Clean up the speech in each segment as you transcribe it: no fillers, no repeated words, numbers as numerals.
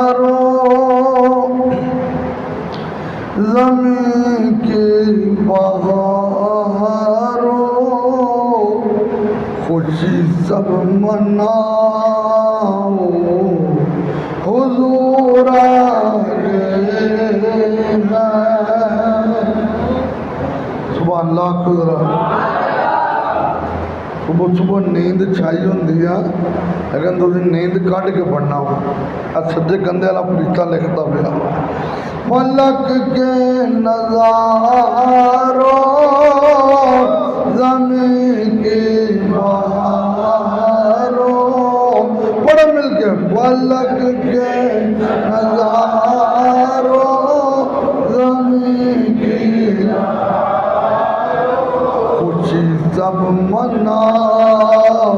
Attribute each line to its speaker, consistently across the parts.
Speaker 1: نظاروں زمین کی بہاروں خوشی سب مناؤ حضور آ گئے ہیں۔ سبحان اللہ قدرہ صبح صبح نیند چھائی ہوندی ہے لیکن تو نیند کٹ کے پڑھنا ہو سجے کندھے والا فرشتہ لکھتا پیا فلک کے نظاروں زمین کی بہاروں پڑھو مل کے فلک کے نظاروں زمین کی خوشی سب مناؤ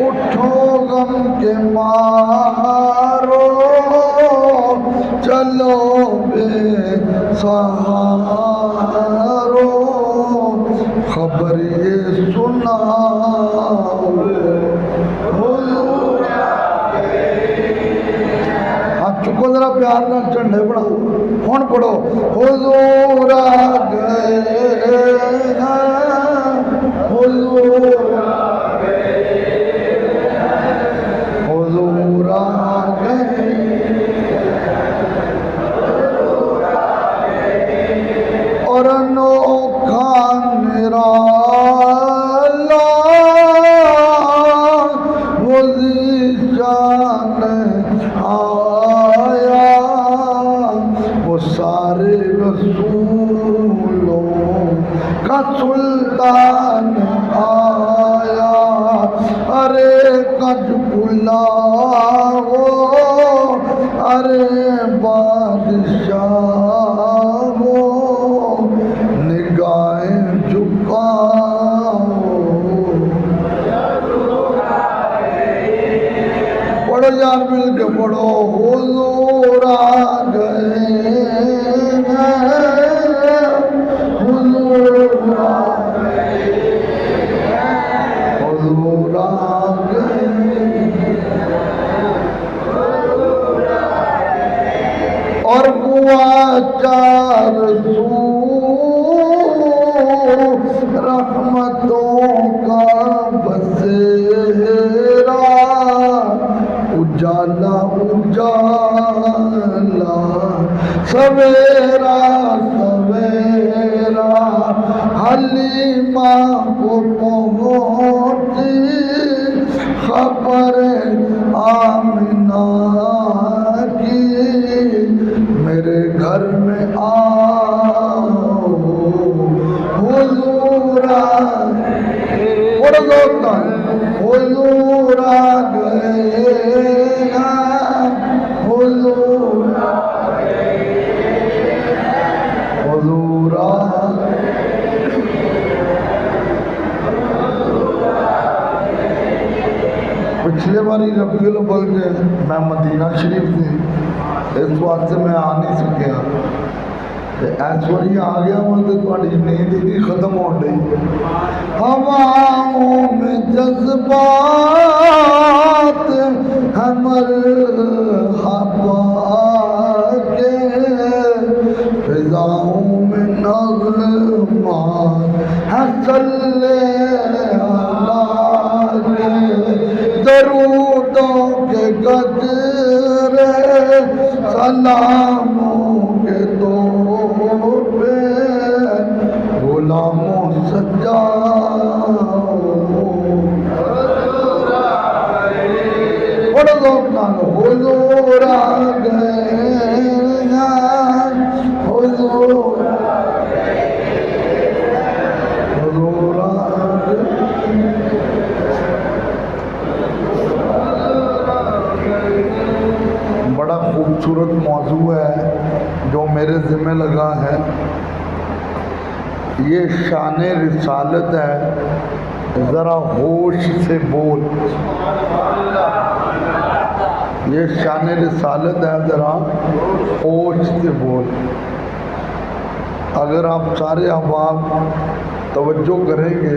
Speaker 1: اٹھو غم کے مارو چلو بے سہارو خبر یہ سناؤ ہاتھ چکو ذرا پیار نہ چڑھنے بڑھاؤ کون پڑھو حضور آ گئے ہیں حضور آ گئے حضور آ گئے اور انوکھا نرالا وزیشان آیا وہ سارے رسولوں کا سلطان آیا ارے کج بلاؤ ارے بادشاہ نگاہیں جھکاؤ پڑھو یار مل کے پڑھو حضور آ گئے ہیں حضور آ گئے حضور آ گئے اور ہوا چار سو رحمتوں کا بسیرا اجالا اجالا سویرا سویرا حلیمہ کو پہنچی خبر آمنہ کی میرے گھر میں آؤ حضور آ حضور آ گئے ہیں حضور آ گئے حضور آ پچھلے باری ربیع الاول کے میں مدینہ شریف تھی اس واسطے میں آ نہیں سکیا ایس واری آ گیا ہوں تو تھوڑی نیند ہی ختم ہو گئی ہواؤں میں جذبات ہمر ہوا کے فضاؤں میں نغمات ہے صلی اللہ کے درودوں کے قطرے سلاموں کے تحفے غلاموں سجاؤ بڑا ذوق نال حضور آ گئے ہیں حضور آ گئے حضور آ گئے بڑا خوبصورت موضوع ہے جو میرے ذمہ لگا ہے یہ شان رسالت ہے ذرا ہوش سے بول یہ شان رسالت ہے ذرا ہوش سے بول اگر آپ سارے احباب توجہ کریں گے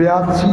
Speaker 1: 82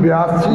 Speaker 1: 82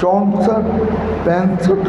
Speaker 1: 64-65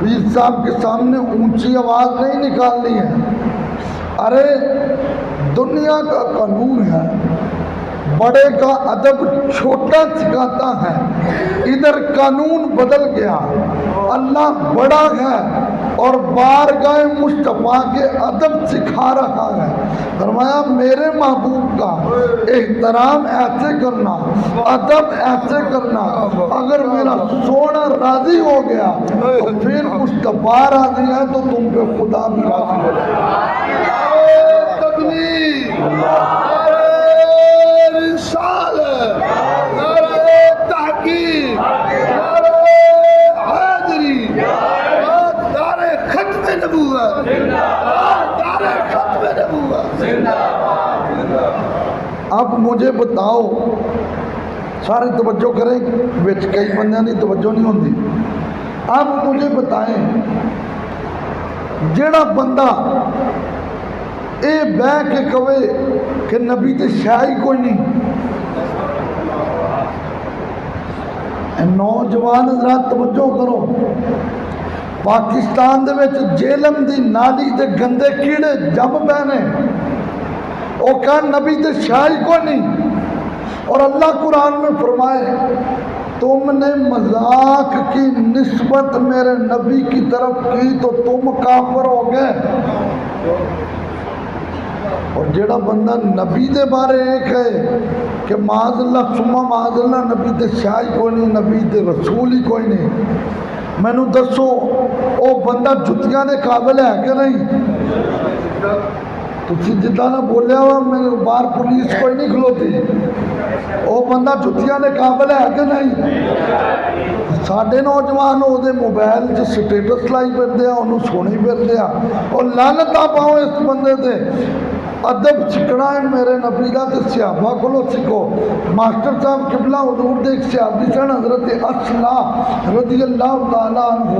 Speaker 1: پیر صاحب کے سامنے اونچی آواز نہیں نکالنی ہے. ارے دنیا کا قانون ہے، بڑے کا ادب چھوٹا سکھاتا ہے. ادھر قانون بدل گیا، اللہ بڑا ہے اور بارگاہ مصطفیٰ کے ادب سکھا رہا ہے. فرمایا میرے محبوب کا احترام ایسے کرنا، ادب ایسے کرنا. اگر میرا سونا راضی ہو گیا تو پھر مصطفیٰ راضی ہے تو تم پہ خدا بھی راضی ہو جائے گا. اب مجھے بتاؤ، سارے توجہ کریں، بچ کئی بندیاں دی توجہ نہیں ہوتی. اب مجھے بتائیں، جیڑا بندہ اے بہ کے کہے کہ نبی تے شاہی کوئی نہیں. نوجوان حضرات توجہ کرو، پاکستان دے وچ جیلم دی نالی دے گندے کیڑے جم پے نے. وہ کہا نبی تے شاہی کوئی نہیں. اور اللہ قرآن میں فرمائے تم نے مذاق کی نسبت میرے نبی کی طرف کی تو تم کافر ہو گئے. اور جڑا بندہ نبی دے بارے ایک ہے کہ معاذ اللہ ثم معاذ اللہ نبی تے شاہی کوئی نہیں، نبی تے رسول ہی کوئی نہیں، مینوں دسو او بندہ جتیاں دے قابل ہے کہ نہیں؟ تسی جدہ نہ بولیا ہوا میرے باہر پولیس کوئی نہیں کھلوتی، او بندہ جتیاں دے قابل ہے کہ نہیں؟ ساڈے نوجوان او دے موبائل چ سٹیٹس لائی پھردے آ، انہوں سونی پھردے آ. اور لعنتاں پاؤ اس بندے تے. ادب سکھنا ہے میرے نبی دا تے صحابہ کولوں سکھو. ماسٹر صاحب قبلہ حضور دے ایک صحابی سن حضرت اصلا رضی اللہ تعالیٰ عنہ.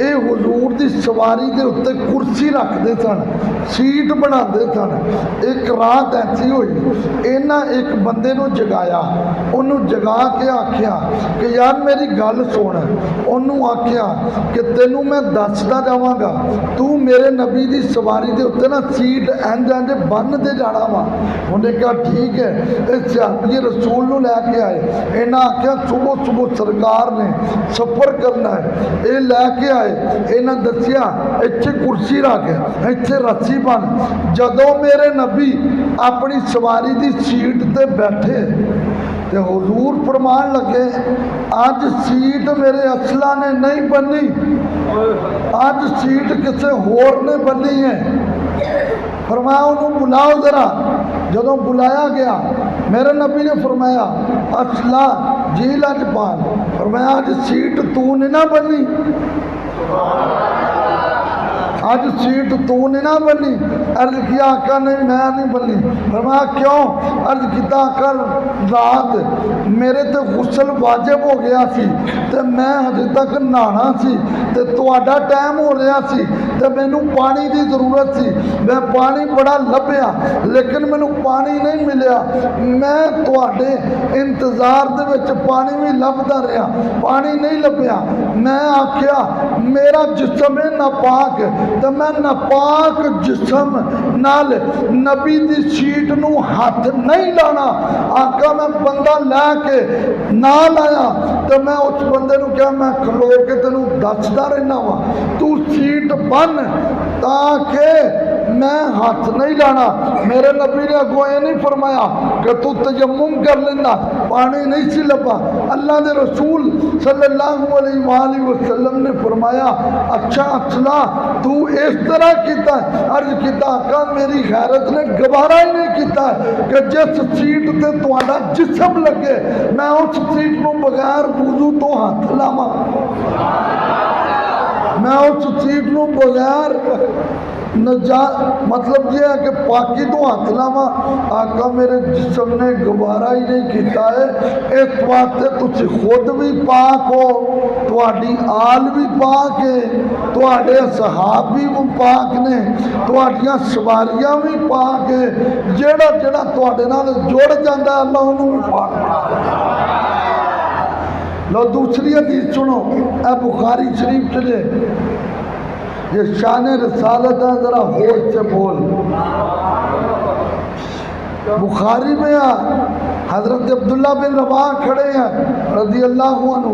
Speaker 1: اے حضور دی سواری دے اتے کرسی رکھ دے سن، سیٹ بنا دے سن. ایک رات ایسی ہوئی، اینا ایک بندے نو جگایا، انہوں جگا کے آکھیا کہ یار میری گل سن. انہوں آکھیا کہ تینوں میں دسدا جاواں گا، تو میرے نبی دی سواری دے اتے نا سیٹ انج انج بن دے جانا وا. انہیں کہا ٹھیک ہے. اس صحابی رسول نو لے کے آئے. انہاں آکھیا صبح صبح سرکار نے سفر کرنا ہے. اے لے کے آئے، انہاں دسیا ایتھے کرسی رکھ، ایتھے رسی بن. جدوں میرے نبی اپنی سواری دی سیٹ تے بیٹھے تے حضور فرمان لگے آج سیٹ میرے اصلا نے نہیں بنی، آج سیٹ کسے ہور نے بنی ہے. فرمایا انہوں بلاؤ ذرا. جدوں بلایا گیا میرے نبی نے فرمایا اصلا جی لاجپال، فرمایا آج سیٹ تو نے نہ بنی، آج سیٹ تو نے نہ بنی. عرض کیا آقا نہیں میں نہیں بنی. فرمایا کیوں؟ عرض کیتا آقا رات میرے تے غسل واجب ہو گیا سی تے میں ہجے تک نہانا سی تے تواڈا ٹائم ہو رہا سی تے مینوں پانی دی ضرورت سی. میں پانی بڑا لبیا لیکن مینوں پانی نہیں ملیا. میں تواڈے انتظار دے وچ پانی بھی لبدا رہا، پانی نہیں لبیا. میں آکھیا میرا جسم ہے ناپاک تے میں ناپاک جسم نال نبی دی سیٹ نو ہاتھ نہیں لانا. آقا میں بندہ لے کے نال آیا تے میں اس بندے نو کہا میں کھلو کے تینوں دسدا رہنا وا تو سیٹ بن تاکہ میں ہاتھ نہیں لانا. میرے نبی نے اگوں یہ نہیں فرمایا کہ تو تیمم کر لینا، پانی نہیں سی لبا. اللہ دے رسول صلی اللہ علیہ وآلہ وسلم نے فرمایا اچھا اصلا تو اس طرح کیتا ہے. عرض کیتا آقا میری غیرت نے گوارا ہی نہیں کیتا ہے کہ جس سیٹ تے تہاڈا جسم لگے میں اس سیٹ کو بغیر وضو تو ہاتھ لاواں، میں اس سیٹ کو بغیر مطلب یہ ہے کہ پاکی تو ہاتھ لاواں. آقا میرے جسم نے گوارا ہی نہیں کیتا ہے. اس واسطے تسی خود بھی پاک ہو، تہاڈی آل بھی پاک ہے، تہاڈے اصحاب بھی پاک نے، تہاڈیاں سواریاں بھی پاک ہے. جیڑا جیڑا تہاڈے نال جڑ جاندا ہے اللہ انہوں بھی پاک بنا. لو دوسری حدیث سنو، اے بخاری شریف چلے یہ شان رسالت ہے، ذرا ہوش سے بول۔ بخاری میں حضرت عبداللہ بن رواحہ کھڑے ہیں رضی اللہ عنہ،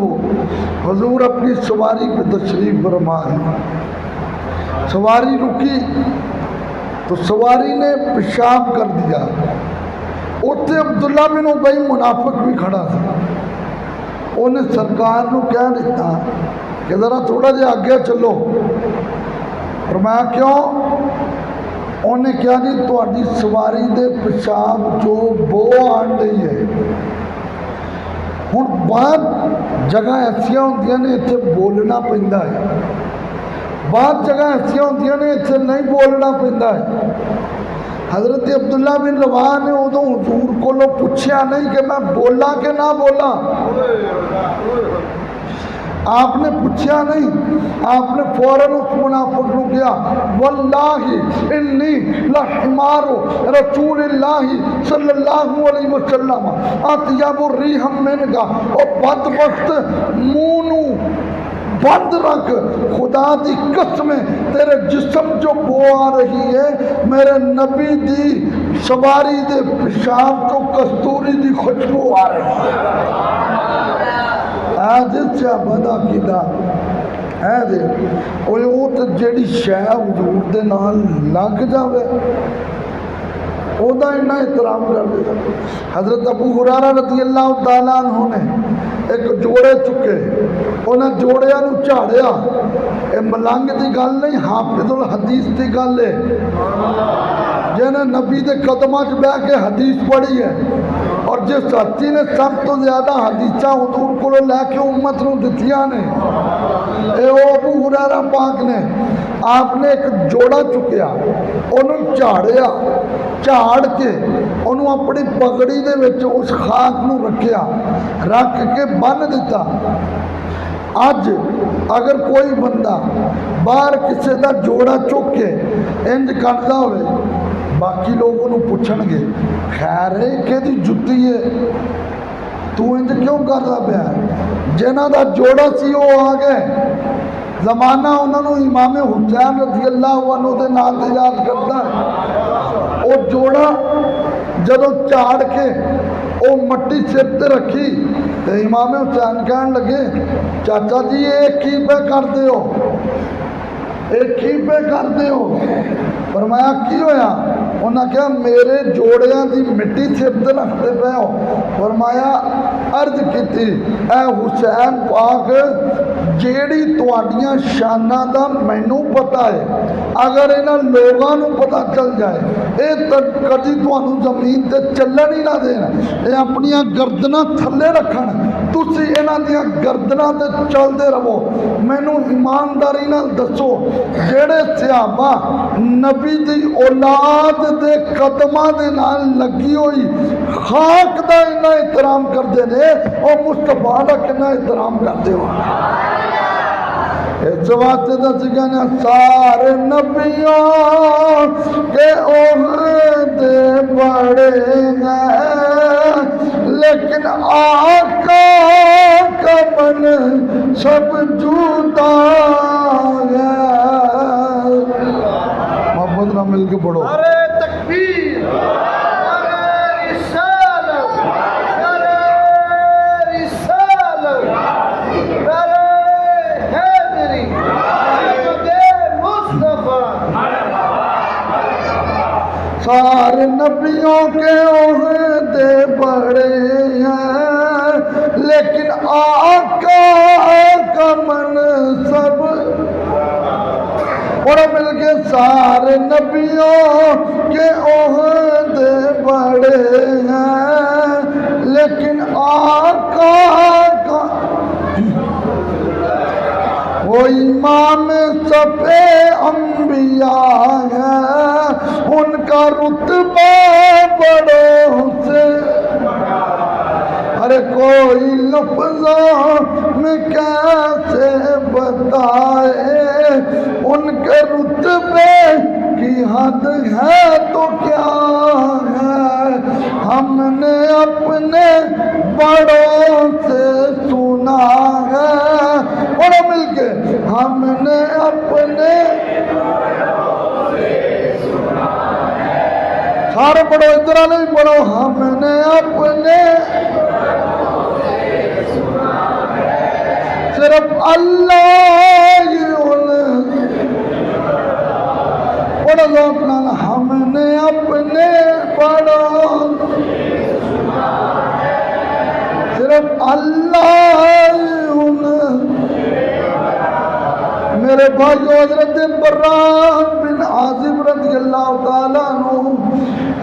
Speaker 1: حضور اپنی سواری پہ تشریف فرما ہے، سواری رکی تو سواری نے پیشاب کر دیا، اتنے عبداللہ بن ابی منافق بھی کھڑا تھا، انہیں سرکار کو کہہ دیتا کہ ذرا تھوڑا جہا آگے چلو، فرمایا کیوں؟ انہیں کیا نہیں تہاڈی سواری دے پیشاب جو بو آن رہی ہے۔ ہن بعض جگہ ایسا ہوندیاں نے اتنے بولنا پیندا ہے، بعض جگہ ایسا ہوندیاں نے اتنے نہیں بولنا پیندا ہے۔ حضرت عبداللہ بن رواحہ نے ادو حضور کو پوچھا نہیں کہ میں بولا کہ نہ بولا، آپ نے پوچھا نہیں، آپ نے فوراً اس منافق کو کیا واللہ انی لحمار رسول اللہ صلی اللہ علیہ وسلم اطیب الریح منک، اور بدبخت منہ بند رکھ، خدا دی قسم تیرے جسم جو بو آ رہی ہے میرے نبی دی سواری دے پیشاب کو کستوری دی خوشبو آ رہی ہے۔ آج سے بدا کیدا ہے دے وہ تو جیڑی شے حضور دے نال لگ جاوے اودا اتنا احترام کر دے۔ حضرت ابو ہریرہ رضی اللہ تعالیٰ عنہ نے ایک جوڑے چکے، انہیں جوڑیاں نو جھاڑیا، اے ملنگ دی گل نہیں، حافظ الحدیث دی گل ہے، جنہیں نبی دے قدمہ چ بیٹھ کے حدیث پڑھی ہے، اور جس ہستی نے سب تو زیادہ حدیثہ حضور کو لے کے امت نو دتیاں نے، اے او ابو ہریرہ پاک نے، آپ نے ایک جوڑا چکیا، انہوں جھاڑیا، جھاڑ کے انہوں اپنی پگڑی دے وچ اس خاک نو رکھیا، رکھ کے بن دیتا۔ اج اگر کوئی بندہ باہر کسی دا جوڑا چک کے انج کردا ہوئے، باقی لوگوں نے پوچھن گے خیر ہے کہ دی جتی ہے تو انج کیوں کردا پیا؟ جنہاں دا جوڑا سی وہ آ گئے، زمانہ انہوں نے امام حسین رضی اللہ عنہ دے نام تے یاد کرتا ہے۔ وہ جوڑا جدو چاڑ کے وہ مٹی سر تے رکھی تو امام حسین کہن لگے چاچا جی یہ کی پہ کرتے ہو، ایک کی پہ کرتے ہو؟ فرمایا کی ہویا؟ انہاں کہا میرے جوڑیاں دی مٹی سر تے رکھتے پہ ہو۔ فرمایا عرض کیتی اے حسین پاک جیڑی تواڈیاں شاناں دا مینوں پتہ ہے، اگر انہاں لوگاں نوں پتہ چل جائے اے کدی تانوں زمین تے چلن ہی نہ دینا، اے اپنیاں گردناں تھلے رکھن، تسی انہاں دیاں گردناں تے چلدے رہو۔ مینوں ایمانداری نال دسو جڑے صحابہ نبی دی اولاد دے قدماں دے نال لگی ہوئی خاک دا اتنا احترام کردے نے اور مصطفیٰ دا کتنا احترام کرتے ہو؟ اس واسطے دا سکھانا سارے نبیوں کے عہدے بڑے ہیں لیکن آقا کا من سب جدا ہے۔ محمد نہ مل کے پڑھو
Speaker 2: نعرہ تکبیر، نعرہ رسالت، نعرہ رسالت، نعرہ حیدری، محمد مصطفیٰ۔
Speaker 1: سارے نبیوں کے عہدے بڑے ہیں لیکن آقا کا منصب، اور مل کے سارے نبیوں کے عہدے بڑے ہیں لیکن آقا کا وہ امام سب انبیاء ہے، ان کا رتبہ بڑوں سے ارے کوئی لفظوں میں کیسے بتائے، ان کے رتبے کی حد ہے تو کیا ہے، ہم نے اپنے بڑوں سے سنا ہے، اور مل کے ہم نے اپنے پڑھو ادھر والے بھی پڑھو ہم نے اپنے صرف اللہ ہی پڑھو ذوق نال ہم نے اپنے پڑھو صرف اللہ ہی میرے بھائیو حضرت براہ بن عازب رضی اللہ تعالیٰ عنہ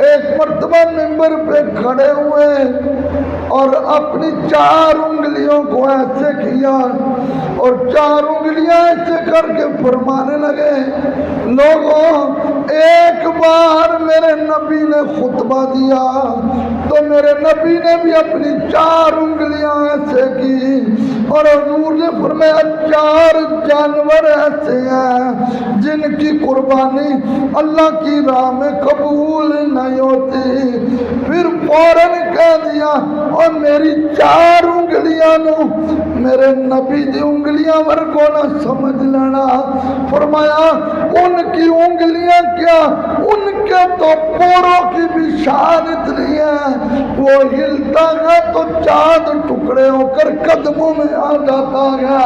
Speaker 1: ایک مرتبہ ممبر پہ کھڑے ہوئے اور اپنی 4 انگلیوں کو ایسے کیا اور 4 انگلیاں ایسے کر کے فرمانے لگے لوگوں ایک بار میرے نبی نے خطبہ دیا تو میرے نبی نے بھی اپنی 4 انگلیاں ایسے کی اور حضور نے فرمایا 4 جانور ایسے ہیں جن کی قربانی اللہ کی راہ میں قبول نہیں ہوتی پھر فوراً کہہ دیا اور میری 4 انگلیاں نو میرے نبی دی انگلیاں ورگو نہ سمجھ لینا فرمایا ان کی انگلیاں کیا ان کے تو پوروں کی بھی شان اتنی ہے وہ ہلتا ہے تو چاند ٹکڑے ہو کر قدموں میں آ جاتا ہے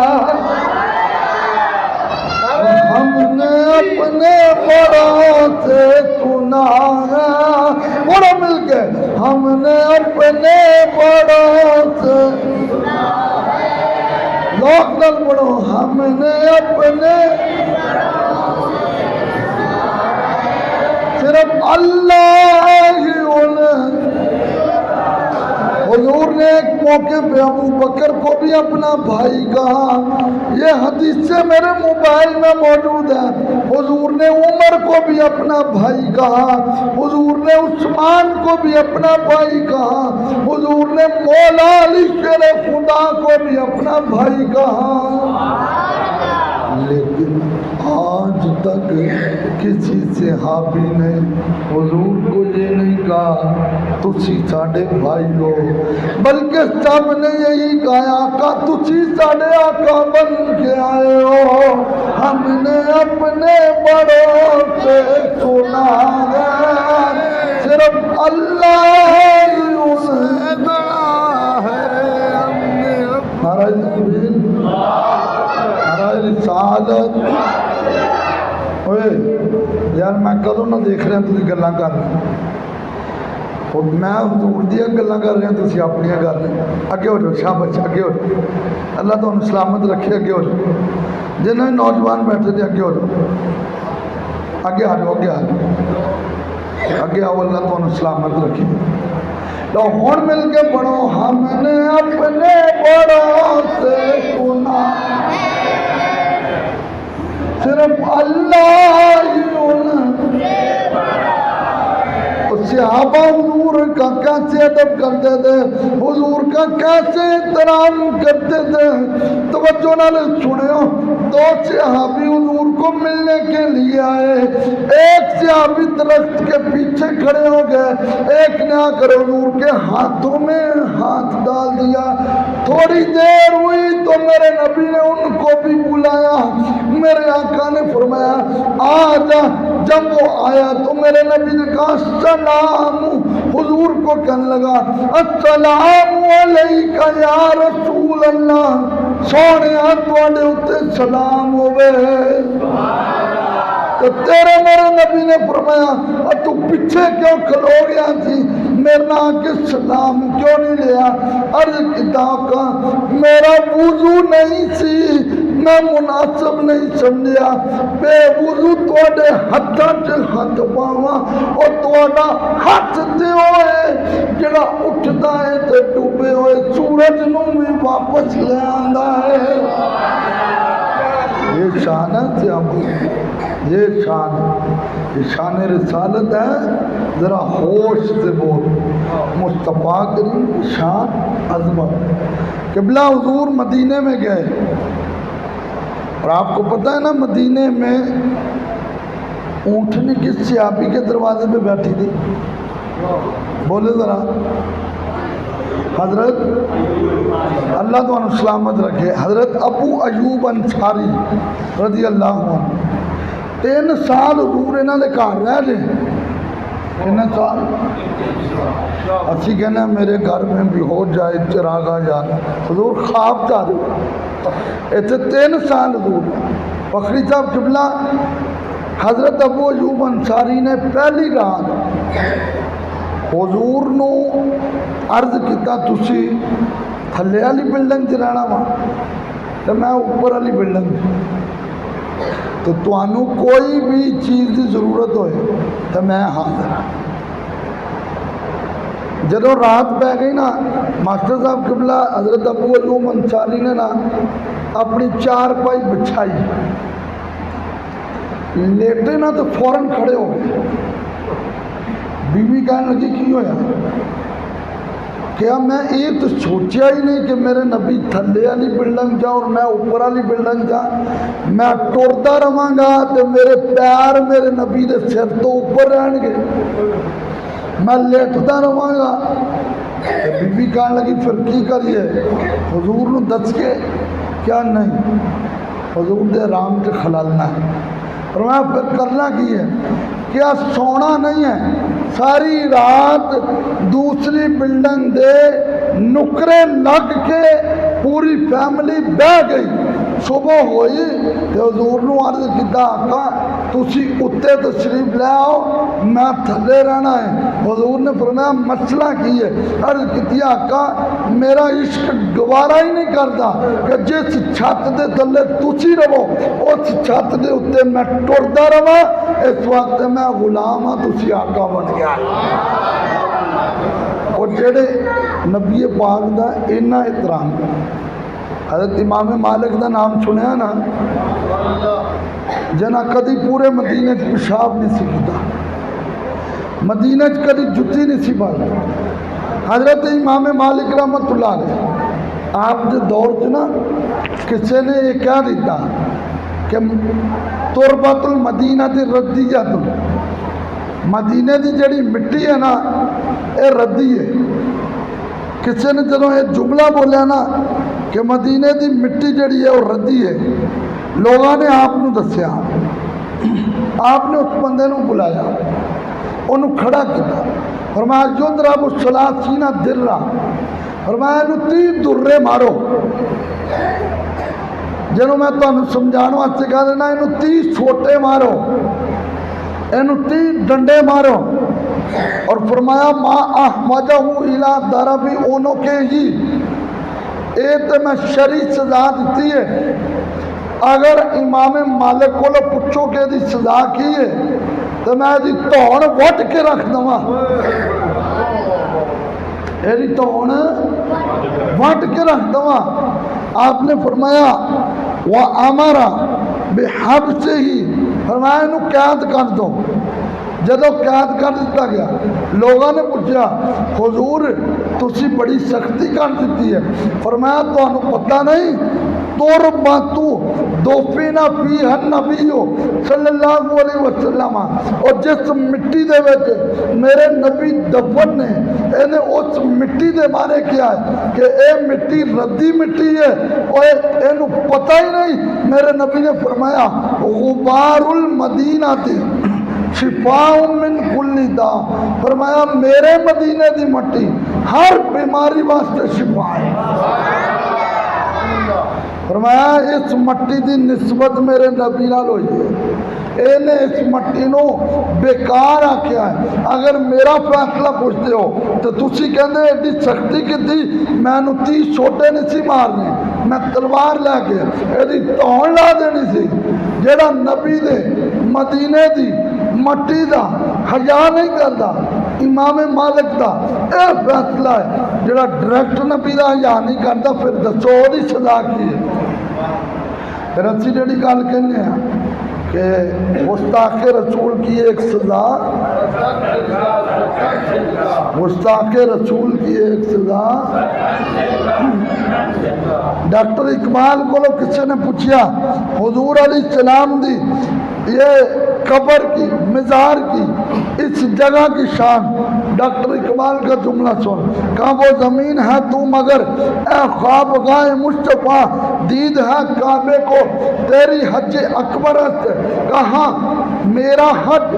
Speaker 1: ہم نے اپنے بڑوں سے سنا ہے بڑا مل کے ہم نے اپنے بڑوں سے لوگ نل بڑھو ہم نے اپنے صرف اللہ ہی حضور نے ایک موقع پہ ابو بکر کو بھی اپنا بھائی کہا یہ حدیث سے میرے موبائل میں موجود ہے حضور نے عمر کو بھی اپنا بھائی کہا حضور نے عثمان کو بھی اپنا بھائی کہا حضور نے مولا علی شیر خدا کو بھی اپنا بھائی کہا لیکن آج تک کسی صحابی نے حضور کو یہ نہیں کہا تسی ساڑھے بھائی ہو بلکہ سب نے یہی کہا آقا تسی ساڑھے آقا بن کے آئے ہو ہم نے اپنے بڑوں سے سنا ہے صرف اللہ سے بڑا ہے مہاراج تقبیر رسالت یار میں کدوں نہ دیکھ رہا تھی گلاں کر رہے اور میں حضور دیا گلاں کر رہا تھی اپنی کر رہے اگے ہو جاؤ شاباش اگے ہو جاؤ اللہ تو سلامت رکھے اگے ہو جاؤ جنہیں نوجوان بیٹھے تھے اگے ہو جاؤ اگے آ جاؤ اگے آ جاؤ اگے آؤ اللہ تو سلامت رکھے تو ہون مل کے پڑھو ہم نے اپنے بڑوں سے سنا صرف اللہ ہی صحابہ حضور کا کیسے ادب کرتے تھے حضور کا کیسے احترام کرتے تھے توجہ نہ سنو 2 صحابی حضور کو ملنے کے لیے آئے ایک صحابی درخت کے پیچھے کھڑے ہو گئے ایک نے آ کر حضور کے ہاتھوں میں ہاتھ ڈال دیا تھوڑی دیر ہوئی تو میرے نبی نے ان کو بھی بلایا میرے آقا نے فرمایا آ جا جب وہ آیا تو میرے نبی نے کہا السلام حضور کو کہنے لگا السلام علیکہ یا رسول اللہ سونے تواڈے اوتے سلام ہوے تو تیرے میرے نبی نے فرمایا اور تو پیچھے کیوں کھلو گیا تھی میرے نام کے سلام کیوں نہیں لیا عرض کتاب کا میرا وضو نہیں سی میں مناسب نہیں سمجھیا بے وضو توڑے ہتھاں چ ہاتھ پاواں اور توڑا ہاتھ تے ہوئے جڑا اٹھدا ہے تے ڈوبے ہوئے سورج نو بھی واپس لے آندا ہے یہ شان ہے یہ شان رسالت ہے ذرا ہوش سے بول مصطفیٰ کریم شان عظمت قبلہ حضور مدینے میں گئے اور آپ کو پتہ ہے نا مدینے میں اونٹنی کس صحابی کے دروازے پہ بیٹھی تھی بولے ذرا حضرت اللہ تو عنہ سلامت رکھے حضرت ابو ایوب انصاری رضی اللہ عنہ 3 سال حضور انہاں دے گھر رہ لے کتنے سال؟ اسی کہنا میرے گھر میں بھی ہو جائے چراغا جان. حضور خواب تھا ایسے 3 سال حضور. فخری صاحب قبلہ حضرت ابو ایوب انصاری نے پہلی رات حضور نو عرض کیتا تسی تھلے والی بلڈنگ چ رہنا وا تو میں اوپر والی بلڈنگ تو تانوں کوئی بھی چیز کی ضرورت ہوئے تو میں حاضر ہاں. جدو رات پہ گئی نا ماسٹر صاحب قبلہ حضرت ابو ایوب انصاری نے نا اپنی 4 پائی بچھائی لیٹے نا تو فوراً کھڑے ہو گئے. بی بی کہنے لگی کی ہویا کیا میں یہ تو سوچیا ہی نہیں کہ میرے نبی تھلے والی بلڈنگ جا اور میں اوپر والی بلڈنگ جا. میں ٹرتا رہاں گا تو میرے پیر میرے نبی دے سر تو اوپر رہن گے, میں لیٹتا رہاں گا. بی بی کہنے لگی پھر کی کریے حضور نو دس کے کیا نہیں حضور دے رام کے خلالنا ہے. اور میں پھر کرنا کی ہے کیا سونا نہیں ہے. ساری رات دوسری بلڈنگ دے نکرے لگ کے پوری فیملی بہ گئی. صبح ہوئی تو حضور نو عرض کیتا آقا تسی اتے تشریف لے آؤ میں تھلے رہنا ہے. حضور نے فرمایا مسئلہ کی ہے. عرض کیتی آقا میرا عشق گوارا ہی نہیں کرتا کہ جس چھت دے تھلے تسی رہو اس چھت دے اتے میں ٹرتا رہا. اس وقت میں غلام ہاں تسی آقا بن گیا. اور جڑے نبی پاک دا اینا احترام حضرت امام مالک دا نام سنیا نا جنا کدی پورے مدینے چ پیشاب نہیں سی کیتا, مدینے چ کدی جتی نہیں سی پائی. حضرت امام مالک رحمت اللہ علیہ آپ دے دور چ نا کسی نے یہ کہہ دیتا کہ تربت المدینہ دی ردیت, مدینے دی جڑی مٹی ہے نا اے ردی ہے. کسی نے جدوں یہ جملہ بولیا نا کہ مدینے دی مٹی جڑی ہے وہ ردی ہے, لوگوں نے آپ نو دسیا, آپ نے اس بندے نو بلایا انہوں کھڑا کیا فرمایا یضرب الثلاثین درہ, فرمایا انہوں 30 درے مارو. جنہوں میں تو انہوں سمجھانو آتے کہا دینا انہوں 30 چھوٹے مارو, انہوں 30 ڈنڈے مارو. اور فرمایا ما احمدہ الہ دربی اونوں کے ہی اے تو میں شرعی سزا دیتی ہے. اگر امام مالک کو لو پچھو کے دی سزا کی ہے تو میں دی توڑ وٹ کے رکھ دوں, ایدی توڑ وٹ کے رکھ دوں. آپ نے فرمایا وَأَمَرَ بِحَبْسِهِ, فرمایا انہوں قید کر دو. جدو قید کر دیتا گیا لوگوں نے پوچھا حضور تسی بڑی سختی کر دیتی ہے. فرمایا تو انہوں پتہ نہیں تربتو دفن فیہ النبی صلی اللہ علیہ وسلم, اور جس مٹی دے وچ میرے نبی دفن نے انہیں اس مٹی دے بارے کیا ہے کہ اے مٹی ردی مٹی ہے, اور انہوں پتہ ہی نہیں. میرے نبی نے فرمایا غبار المدینہ تھی شفاء من کل داء, فرمایا میرے مدینے دی مٹی ہر بیماری واسطے شفا ہے. فرمایا اس مٹی دی نسبت میرے نبی نال ہوئی ہے, اے نے اس مٹی نو بیکار آکھیا ہے. اگر میرا فیصلہ پوچھتے ہو تو تسی کہندے ایڈی سختی کی تھی میں نو 30 چھوٹے نہیں سی مارنے, میں تلوار لے کے ایڈی توڑ لا دینی سی. جیڑا نبی دے مدینے دی مٹی دا حیا نہیں کردا امام مالک دا اے فیصلہ ہے. جڑا ڈائریکٹ نبی دا حیا نہیں کردا پھر دسو دی سزا کی ہے. پھر اسی جڑی گل کہنے ہیں کہ گستاخ رسول کی ایک سزا, گستاخ رسول کی ایک سزا. ڈاکٹر اقبال کو کسی نے پوچھا حضور علیہ السلام دی یہ قبر کی مزار کی اس جگہ کی شان, ڈاکٹر اقبال کا جملہ سن, کہا وہ زمین ہے تو مگر اے خوابگاہ مصطفیٰ, دید ہے کعبے کو تیری حج اکبر ہے. کہاں میرا حج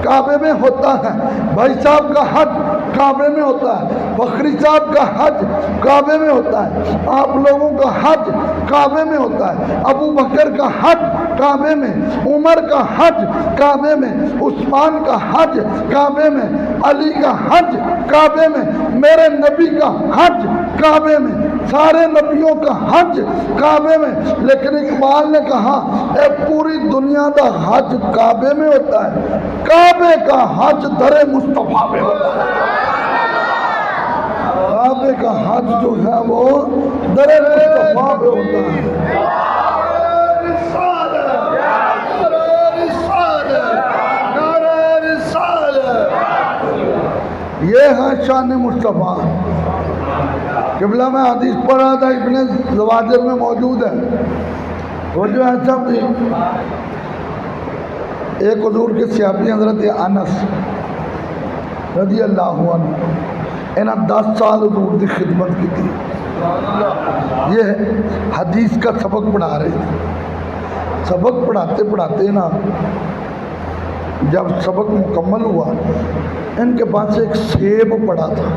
Speaker 1: کعبے میں ہوتا ہے، بھائی صاحب کا حج کعبے میں ہوتا ہے، بکری صاحب کا حج کعبے میں ہوتا ہے، آپ لوگوں کا حج کعبے میں ہوتا ہے، ابو بکر کا حج کعبے میں، عمر کا حج کعبے میں، عثمان کا حج کعبے میں، علی کا حج کعبے میں، میرے نبی کا حج کعبے میں، سارے نبیوں کا حج کعبے میں۔ لیکن اقبال نے کہا اے پوری دنیا کا حج کعبے میں ہوتا ہے، کعبے کا حج در مصطفیٰ میں ہوتا ہے۔ کعبے کا حج جو ہے وہ در مصطفیٰ میں ہوتا ہے۔ یہ ہے شان مصطفیٰ۔ قبلہ میں حدیث پڑھ رہا تھا، ابن زواجر میں موجود ہے، وہ جو ہے سب تھی ایک حضور کے صحابی حضرت انس رضی اللہ عنہ، انہاں 10 سال حضور کی خدمت کی تھی، یہ حدیث کا سبق پڑھا رہے تھے۔ سبق پڑھاتے پڑھاتے نا جب سبق مکمل ہوا، ان کے پاس ایک سیب پڑا تھا،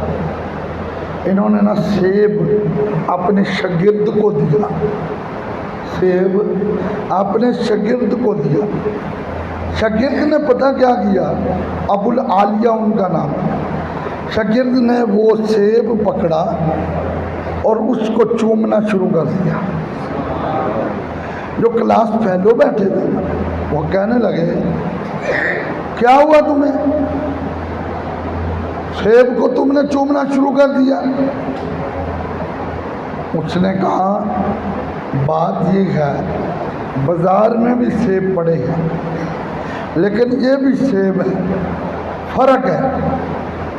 Speaker 1: انہوں نے نا سیب اپنے شاگرد کو دیا، سیب اپنے شاگرد کو دیا۔ شاگرد نے پتہ کیا کیا، ابو العالیہ ان کا نام، شاگرد نے وہ سیب پکڑا اور اس کو چومنا شروع کر دیا۔ جو کلاس فیلو بیٹھے تھے وہ کہنے لگے کیا ہوا تمہیں، سیب کو تم نے چومنا شروع کر دیا؟ اس نے کہا بات یہ ہے بازار میں بھی سیب پڑے ہیں لیکن یہ بھی سیب ہے، فرق ہے۔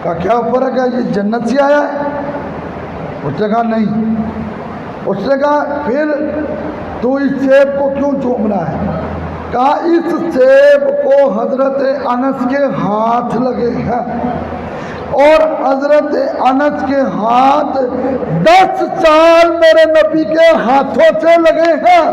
Speaker 1: کہا کیا فرق ہے، یہ جنت سے آیا ہے؟ اس نے کہا نہیں۔ اس نے کہا پھر تو اس سیب کو کیوں چوم رہا ہے؟ کہا اس سیب کو حضرت انس کے ہاتھ لگے ہیں اور حضرت انس کے ہاتھ 10 سال میرے نبی کے ہاتھوں سے لگے ہیں،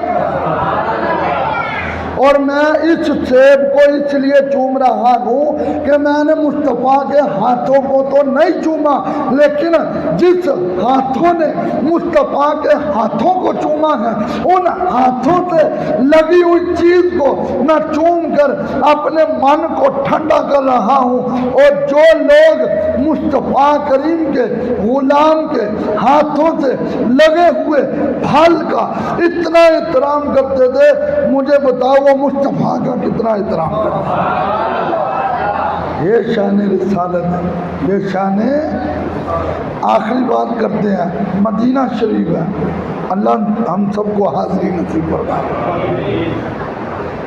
Speaker 1: اور میں اس سیب کو اس لیے چوم رہا ہوں کہ میں نے مصطفیٰ کے ہاتھوں کو تو نہیں چوما، لیکن جس ہاتھوں نے مصطفیٰ کے ہاتھوں کو چوما ہے ان ہاتھوں سے لگی ہوئی چیز کو میں چوم کر اپنے من کو ٹھنڈا کر رہا ہوں۔ اور جو لوگ مصطفیٰ کریم کے غلام کے ہاتھوں سے لگے ہوئے پھل کا اتنا احترام کرتے تھے، مجھے بتاؤ وہ مصطفیٰ کا کتنا احترام کرتا ہے۔ یہ شان رسالت ہے، یہ شان۔ آخری بات کرتے ہیں، مدینہ شریف ہے، اللہ ہم سب کو حاضری نصیب فرمائے۔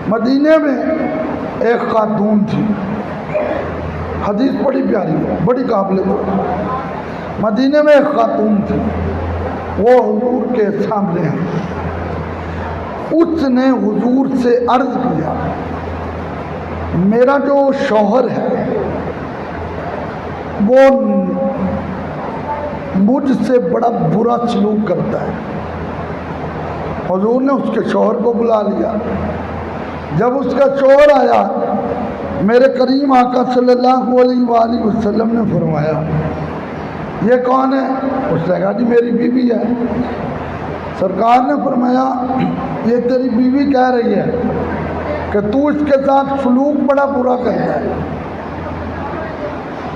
Speaker 1: مدینے میں ایک خاتون تھی، حدیث بڑی پیاری ہے، بڑی قابل ہے۔ مدینے میں ایک خاتون تھی، وہ حضور کے سامنے ہے۔ اس نے حضور سے عرض کیا میرا جو شوہر ہے وہ مجھ سے بڑا برا سلوک کرتا ہے۔ حضور نے اس کے شوہر کو بلا لیا۔ جب اس کا شوہر آیا، میرے کریم آقا صلی اللہ علیہ وآلہ وسلم نے فرمایا یہ کون ہے؟ اس نے کہا جی میری بیوی ہے۔ سرکار نے فرمایا یہ تیری بیوی کہہ رہی ہے کہ تو اس کے ساتھ سلوک بڑا برا کرتا ہے،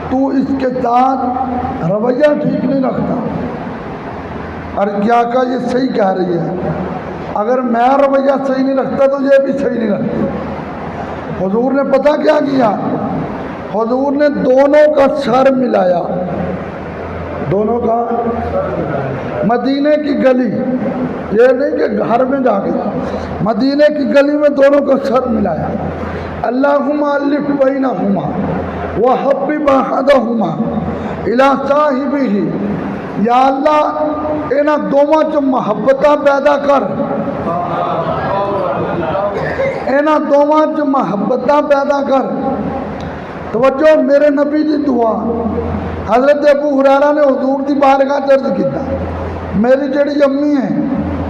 Speaker 1: تو اس کے ساتھ رویہ ٹھیک نہیں رکھتا۔ اور کیا کہا یہ صحیح کہہ رہی ہے، اگر میں رویہ صحیح نہیں رکھتا تو یہ بھی صحیح نہیں رکھتی۔ حضور نے پتہ کیا کیا، حضور نے دونوں کا سر ملایا، دونوں کا، مدینے کی گلی، یہ نہیں کہ گھر میں جا کے، مدینے کی گلی میں دونوں کا سر ملایا۔ اللہم الف بینہما وحبب احدہما الی صاحبہ، یا اللہ انہاں دونوں چ محبتاں پیدا کر، انہاں دونوں چ محبتاں پیدا کر۔ توجہ، میرے نبی دی دعا۔ حضرت ابو ہریرہ نے حضور دی بارگاہ عرض کیتا میری جڑی امی ہے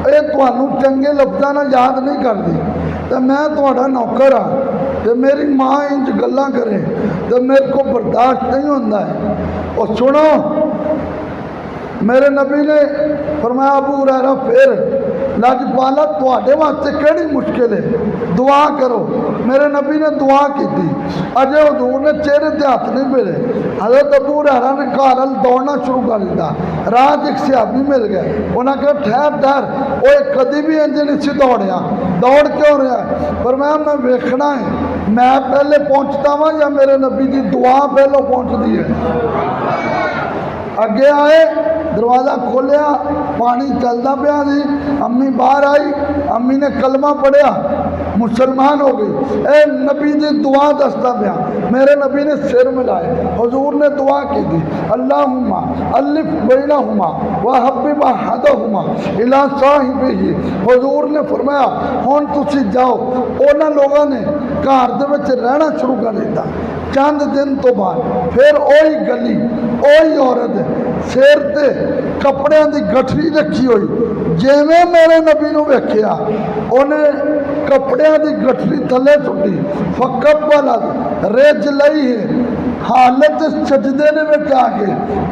Speaker 1: یہ تانوں چنگے لفظاں نال یاد نہیں کردی تے میں تہاڈا نوکر ہاں، تو میری ماں انج گلاں کرے تو میرے کو برداشت نہیں ہوتا ہے۔ اور سنو میرے نبی نے فرمایا ابو ہریرہ پھر لاجپالا تواڈے واسطے کیڑی مشکل ہے، دعا کرو۔ میرے نبی نے دعا کی تھی، اجے حضور نے چہرے تے ہاتھ نہیں پھیرے، حضرت ابو ہریرہ نے گھر دوڑنا شروع کر دیتا۔ راہ ایک صحابی مل گئے، انہاں کہا ٹھہر وہ کدی بھی انج نہیں سی دوڑیا، دوڑ کیوں رہا ہے؟ فرمایا میں ویکھنا ہے میں پہلے پہنچتا ہوں یا میرے نبی دی دعا پہلو پہنچتی ہے۔ اگے آئے، دروازہ کھولیا، پانی چلتا پیا جی، امی باہر آئی، امی نے کلمہ پڑھیا، مسلمان ہو گئی۔ اے نبی دی دعا دستا پیا، میرے نبی نے سر ملائے، حضور نے دعا کی تھی، اللہم الف بینہما وحبب احدہما الی صاحبہ۔ حضور نے فرمایا ہن تسی جاؤ۔ انہاں لوگوں نے گھر دے وچ رہنا شروع کر دیتا۔ چند دن تو بعد پھر اوہی گلی اوہی عورت سر تے کپڑیاں دی گٹھری رکھی ہوئی، جیویں میرے نبی نو ویکھیا انہیں کپڑیاں دی گٹھری تھلے سٹی، فقبلت رجلئی حالت سجدے نے وچ آ کے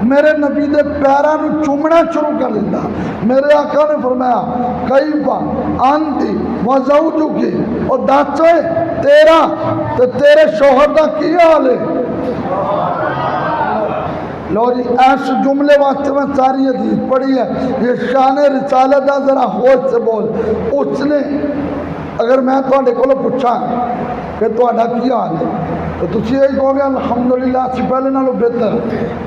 Speaker 1: میرے نبی دے پیراں نو چومنا شروع کر دیتا۔ میرے آقا نے فرمایا کیفا انتی وزوجکی، اور دس تیرا تے تیرے شوہر دا کی حال ہے؟ لو جی ایس جملے واسطے میں ساری حدیث پڑھی ہے، یہ شان رسالت دا ذرا ہوش سے بول۔ اس نے اگر میں تھوڑے کو پوچھا کہ تھوڑا کی حال ہے تو تسی یہی کہو گے الحمدللہ اسی پہلے نالوں بہتر،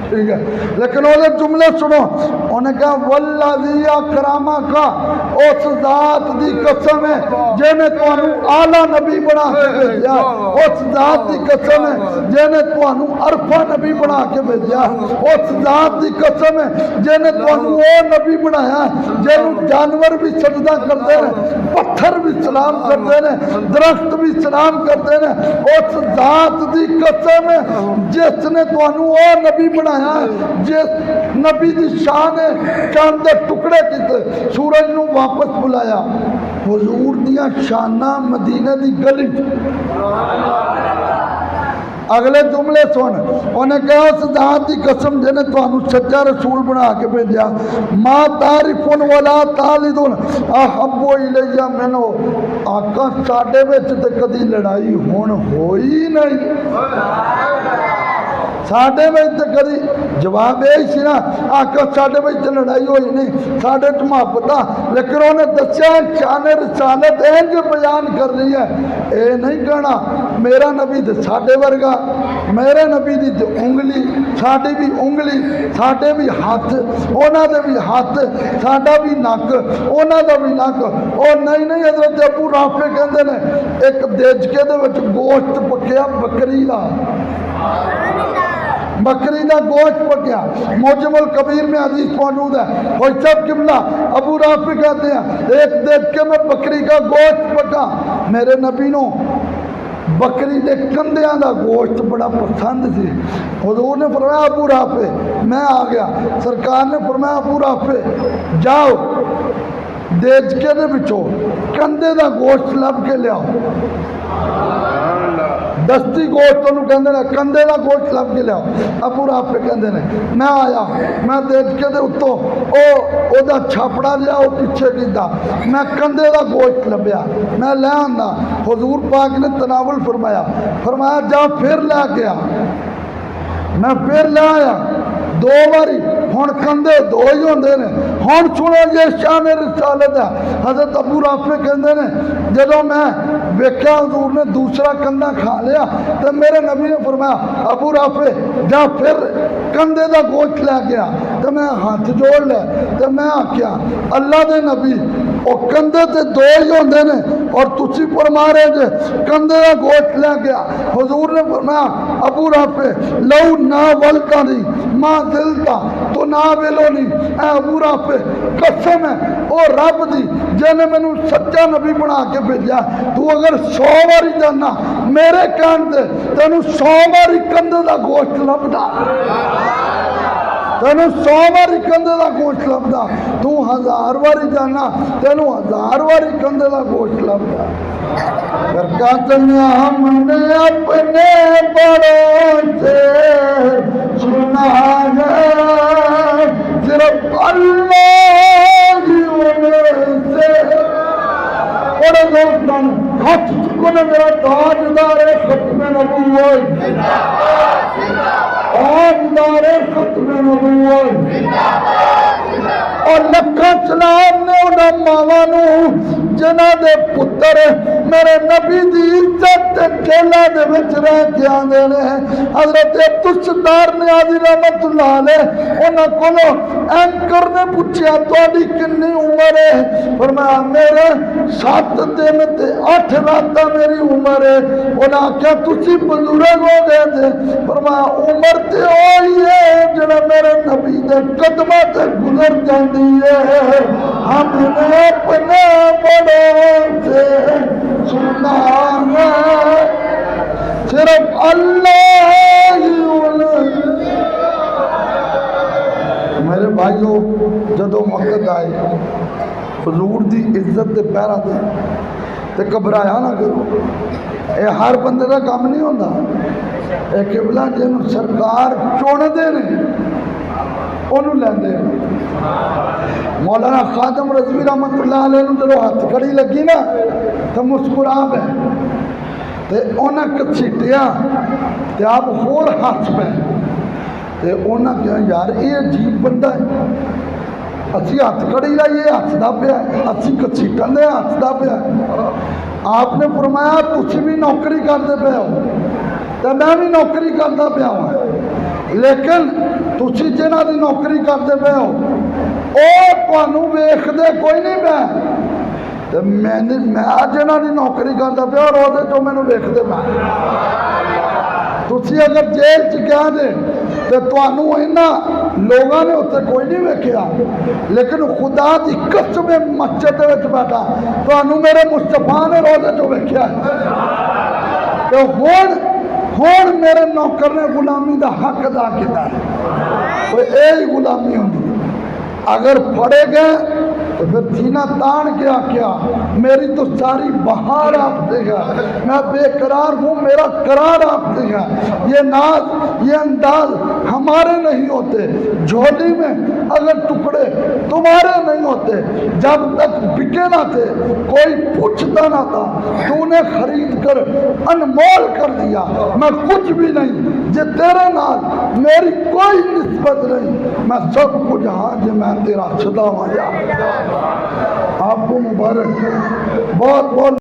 Speaker 1: ٹھیک ہے، لیکن وہ جملے سنو، انہیں کہا والذی اکرمک، اس ذات دی قسم ہے جنہیں تانوں اعلیٰ نبی بنا کے بھیجا، اس ذات دی قسم ہے جنہیں تانوں عرفہ نبی بنا کے بھیجا، اس ذات دی قسم ہے جنہیں تانوں وہ نبی بنایا جنہوں جانور بھی سجدہ کرتے ہیں، پتھر بھی سلام کرتے ہیں، درخت بھی سلام کرتے ہیں۔ اس ذات دی قسم ہے جس نے تانوں وہ نبی بنایا جس نبی دی شان ہے چاند دے ٹکڑے کیتے، سورج نو واپس بلایا۔ حضور دیاں شاناں مدینے دی گلی۔ اگلے جملے سن، انہیں کہا اس ذات دی قسم جنہیں تانوں سچا رسول بنا کے بھیجا، ما تعرفون ولا تعلدون احب الیہ منو۔ آقا ساڈے وچ تے کدی لڑائی ہون ہوئی نہیں، ساڈے وچ تے کدی جواب یہ سی نا، آقا ساڈے وچ تے لڑائی ہوئی نہیں، ساڈے تو محبت، لیکن انہیں دسیا شان رسالت انج بیان کر رہی ہے، اے نہیں کہنا میرا نبی تے ساڈے ورگا، میرے نبی دی تے انگلی ساڈی بھی انگلی، ساڈے بھی ہاتھ انہاں دے بھی ہاتھ، ساڈا بھی نک انہاں دا بھی نک۔ اور نہیں حضرت ابو رافع کہندے نے ایک دیجکے دے وچ گوشت پکیا بکری دا، بکری دا گوشت پکیا، موجم الکبیر میں حدیث موجود ہے۔ کوئی سب قبلہ ابو رافع کہتے ہیں ایک دیجکے میں بکری کا گوشت پکا، میرے نبی نو بکری دے کندیاں دا گوشت بڑا پسند سی۔ حضور نے فرمایا ابو رافع میں آ گیا، سرکار نے فرمایا ابو رافع جاؤ دیجکے دے بچو کندے دا گوشت لب کے لیاؤ، دستی گوشت انہوں کہندے نے کندے دا گوشت لب کے لیاؤ۔ ابو رافع کہندے نے میں آیا، میں دیجکے دے اتوں او دا چھاپڑا لیا او پیچھے کیتا، میں کندے دا گوشت لبیا، میں لے آندا، حضور پاک نے تناول فرمایا جا پھر لے گیا، میں پھر لے آیا دو باری، ہن کندے دو ہی ہوندے نے۔ ہن سنو یہ شان رسالت ہے۔ حضرت ابو رافع کہندے نے جدوں میں ویکھیا حضور نے دوسرا کندھا کھا لیا تو میرے نبی نے فرمایا ابو رافع جا پھر کندھے دا گوشت لے گیا، تو میں ہاتھ جوڑ لے تو میں آکھیا اللہ دے نبی او کندھے تے دو ہی ہوندے نے اور تسی فرما رہے جے کندھے دا گوشت لے گیا۔ حضور نے فرمایا ابو رافع لو ناولتا نہیں ماں دلتا تو ناولو نہیں، اے ابو رافع قسم ہے او رب دی جنہیں میں نے سچا نبی بنا کے بھیجا، تو اگر 100 باری جانا میرے کہن دے تینوں 100 باری کندھے دا گوشت لبدا۔ تینوں 100 واری کندے دا گوشت لبدا، تو 1000 واری جانا تینوں 1000 واری کندے دا گوشت لبدا۔ پھر کہتے ہیں ہم نے اپنے بڑوں سے سنا ہے صرف اللہ ہی انہیں سے۔ بڑے دوستان ہاتھ چکنے میرا تاجدار ختم نبوت، تاجدار ختم نبوت، اور لکھاں سلام نے انہاں ماواں نوں جنہاں دے پتر میرے نبی دی عزت جیلہ دے وچ رہ کے آندے نے۔ حضرت عبدالستار نیازی رحمت اللہ علیہ انہاں کولو اینکر نے پوچھیا تہاڈی کنی عمر ہے؟ فرمایا میرے 7 دن تے 8 راتاں میری عمر ہے۔ انہاں آکھیا تسی بزرگ ہو گئے تھے؟ فرمایا عمر تے وہی ہے جڑا میرے نبی دے قدماں تے گزر جاندی ہے۔ ہم نے اپنے بڑوں سے سنا ہے صرف اللہ ہی انہیں۔ میرے بھائیوں جدو وقت آئے حضور دی عزت دے پیرا دے تے گھبرایا نہ کرو، اے ہر بندے دا کام نہیں ہوندا۔ اے قبلہ جنوں سرکار چن دے نے انہوں لیندے۔ مولانا خادم رضوی رحمت اللہ علیہ نے جدو ہاتھ کھڑی لگی نا تو مسکرا پے تے انہاں کچھٹیا تے آپ ہور ہاتھ پہ تے انہاں کہا یار یہ عجیب بندہ ہے، اسی ہاتھ کھڑی لائیے ہاتھ دا پیا ہے، اسی کچھٹن دے ہاتھ دا پیا ہے۔ آپ نے فرمایا تسی بھی نوکری کرتے پے ہو تے میں بھی نوکری کرتا پیا ہوں، لیکن تسی جنہاں دی نوکری کرتے پے ہو او تانوں ویکھدے کوئی نہیں پیا، میں جنہاں دی نوکری کرتا پیا اور وہ جو میں ویکھدے پیا۔ تسی اگر جیل چ گیا جے تو تانوں انہاں لوگاں نے اتنے کوئی نہیں ویکھیا، لیکن خدا دی قسم مسجد وچ بیٹھا تانوں میرے مصطفیٰ نے روزے جو ویکھیا ہے۔ تو ہون میرے نوکر نے غلامی دا حق ادا کیتا ہے، کوئی یہی غلامی ہوندی۔ اگر پڑے گئے تو پھر سینہ تان کے کیا میری تو ساری بہار آپ دے گا، میں بے قرار ہوں میرا قرار آپ دے گا۔ یہ ناز یہ انداز ہمارے نہیں ہوتے، جھولی میں اگر ٹکڑے تمہارے نہیں ہوتے، جب تک بکے نہ تھے کوئی پوچھتا نہ تھا، تو نے خرید کر انمول کر دیا، میں کچھ بھی نہیں، جے تیرے نال میری کوئی نسبت نہیں، میں سب کچھ ہاں جے میں تیرا صدا ہوں۔ آپ کو مبارک بہت بہت